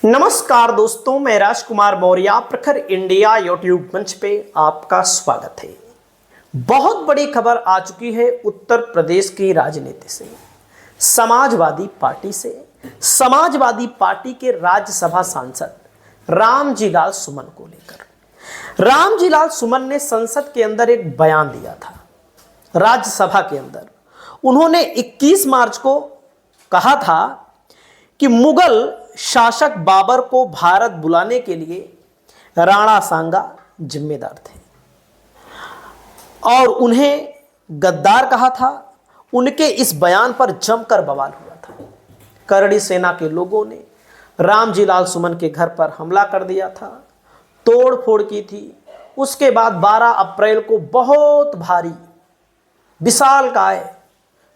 नमस्कार दोस्तों, मैं राजकुमार मौर्य प्रखर इंडिया यूट्यूब मंच पे आपका स्वागत है। बहुत बड़ी खबर आ चुकी है उत्तर प्रदेश की राजनीति से, समाजवादी पार्टी से। समाजवादी पार्टी के राज्यसभा सांसद रामजी लाल सुमन को लेकर रामजी लाल सुमन ने संसद के अंदर एक बयान दिया था। राज्यसभा के अंदर उन्होंने 21 मार्च को कहा था कि मुगल शासक बाबर को भारत बुलाने के लिए राणा सांगा जिम्मेदार थे और उन्हें गद्दार कहा था। उनके इस बयान पर जमकर बवाल हुआ था। करड़ी सेना के लोगों ने रामजी लाल सुमन के घर पर हमला कर दिया था, तोड़ फोड़ की थी। उसके बाद 12 अप्रैल को बहुत भारी विशालकाय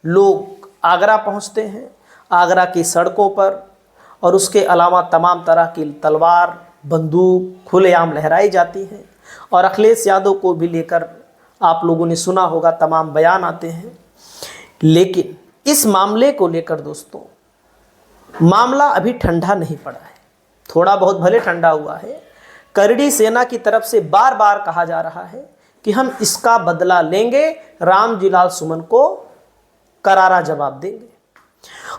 लोग आगरा पहुंचते हैं। आगरा की सड़कों पर और उसके अलावा तमाम तरह की तलवार बंदूक खुलेआम लहराई जाती हैं और अखिलेश यादव को भी लेकर आप लोगों ने सुना होगा तमाम बयान आते हैं। लेकिन इस मामले को लेकर दोस्तों, मामला अभी ठंडा नहीं पड़ा है। थोड़ा बहुत भले ठंडा हुआ है। करड़ी सेना की तरफ से बार बार कहा जा रहा है कि हम इसका बदला लेंगे, रामजी लाल सुमन को करारा जवाब देंगे।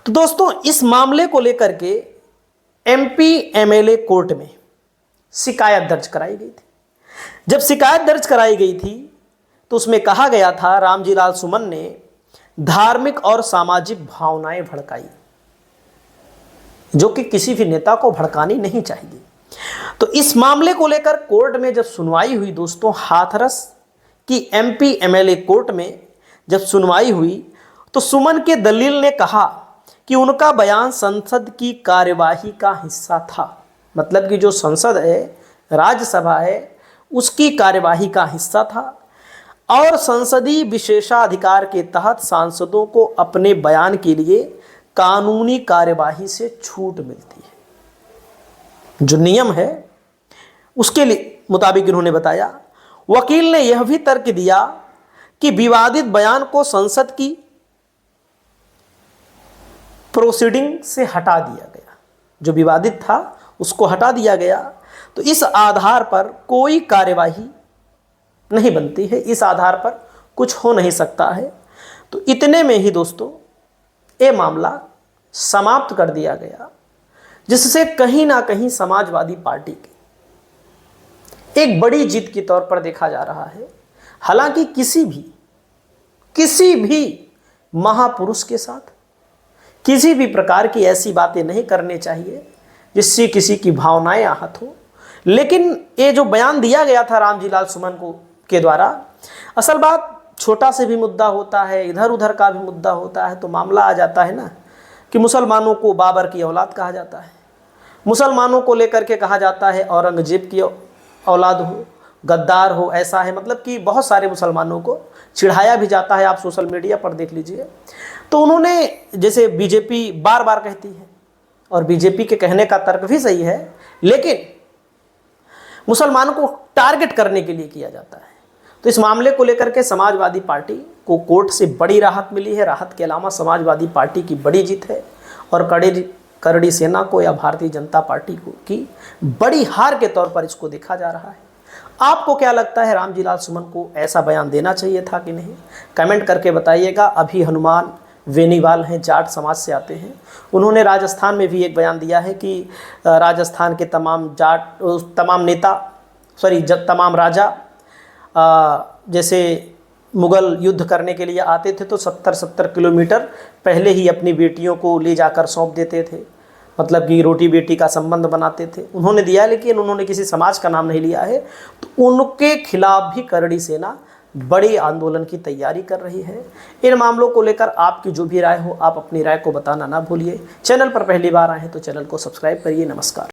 तो दोस्तों, इस मामले को लेकर के एमपी एमएलए कोर्ट में शिकायत दर्ज कराई गई थी। जब शिकायत दर्ज कराई गई थी तो उसमें कहा गया था रामजी लाल सुमन ने धार्मिक और सामाजिक भावनाएं भड़काई, जो कि किसी भी नेता को भड़कानी नहीं चाहिए। तो इस मामले को लेकर कोर्ट में जब सुनवाई हुई दोस्तों, हाथरस की एमपी एमएलए कोर्ट में जब सुनवाई हुई तो सुमन के दलील ने कहा कि उनका बयान संसद की कार्यवाही का हिस्सा था। मतलब कि जो संसद है, राज्यसभा है, उसकी कार्यवाही का हिस्सा था और संसदीय विशेषाधिकार के तहत सांसदों को अपने बयान के लिए कानूनी कार्यवाही से छूट मिलती है। जो नियम है उसके लिए मुताबिक इन्होंने बताया। वकील ने यह भी तर्क दिया कि विवादित बयान को संसद की प्रोसीडिंग से हटा दिया गया। जो विवादित था उसको हटा दिया गया, तो इस आधार पर कोई कार्यवाही नहीं बनती है, इस आधार पर कुछ हो नहीं सकता है। तो इतने में ही दोस्तों ये मामला समाप्त कर दिया गया, जिससे कहीं ना कहीं समाजवादी पार्टी की एक बड़ी जीत के तौर पर देखा जा रहा है। हालांकि किसी भी महापुरुष के साथ किसी भी प्रकार की ऐसी बातें नहीं करनी चाहिए जिससे किसी की भावनाएं आहत हो। लेकिन ये जो बयान दिया गया था रामजी लाल सुमन को के द्वारा, असल बात छोटा से भी मुद्दा होता है, इधर उधर का भी मुद्दा होता है, तो मामला आ जाता है ना कि मुसलमानों को बाबर की औलाद कहा जाता है, मुसलमानों को लेकर के कहा जाता है औरंगजेब की औलाद हो, गद्दार हो, ऐसा है। मतलब कि बहुत सारे मुसलमानों को चिढ़ाया भी जाता है, आप सोशल मीडिया पर देख लीजिए। तो उन्होंने, जैसे बीजेपी बार बार कहती है और बीजेपी के कहने का तर्क भी सही है, लेकिन मुसलमानों को टारगेट करने के लिए किया जाता है। तो इस मामले को लेकर के समाजवादी पार्टी को कोर्ट से बड़ी राहत मिली है। राहत के अलावा समाजवादी पार्टी की बड़ी जीत है और करड़ी सेना को या भारतीय जनता पार्टी को की बड़ी हार के तौर पर इसको देखा जा रहा है। आपको क्या लगता है, रामजी लाल सुमन को ऐसा बयान देना चाहिए था कि नहीं? कमेंट करके बताइएगा। अभी हनुमान वेनीवाल हैं, जाट समाज से आते हैं, उन्होंने राजस्थान में भी एक बयान दिया है कि राजस्थान के तमाम राजा जैसे मुगल युद्ध करने के लिए आते थे तो 70-70 किलोमीटर पहले ही अपनी बेटियों को ले जाकर सौंप देते थे। मतलब कि रोटी बेटी का संबंध बनाते थे, उन्होंने दिया है। लेकिन उन्होंने किसी समाज का नाम नहीं लिया है। तो उनके खिलाफ भी करड़ी सेना बड़ी आंदोलन की तैयारी कर रही है। इन मामलों को लेकर आपकी जो भी राय हो, आप अपनी राय को बताना ना भूलिए। चैनल पर पहली बार आए हैं तो चैनल को सब्सक्राइब करिए। नमस्कार।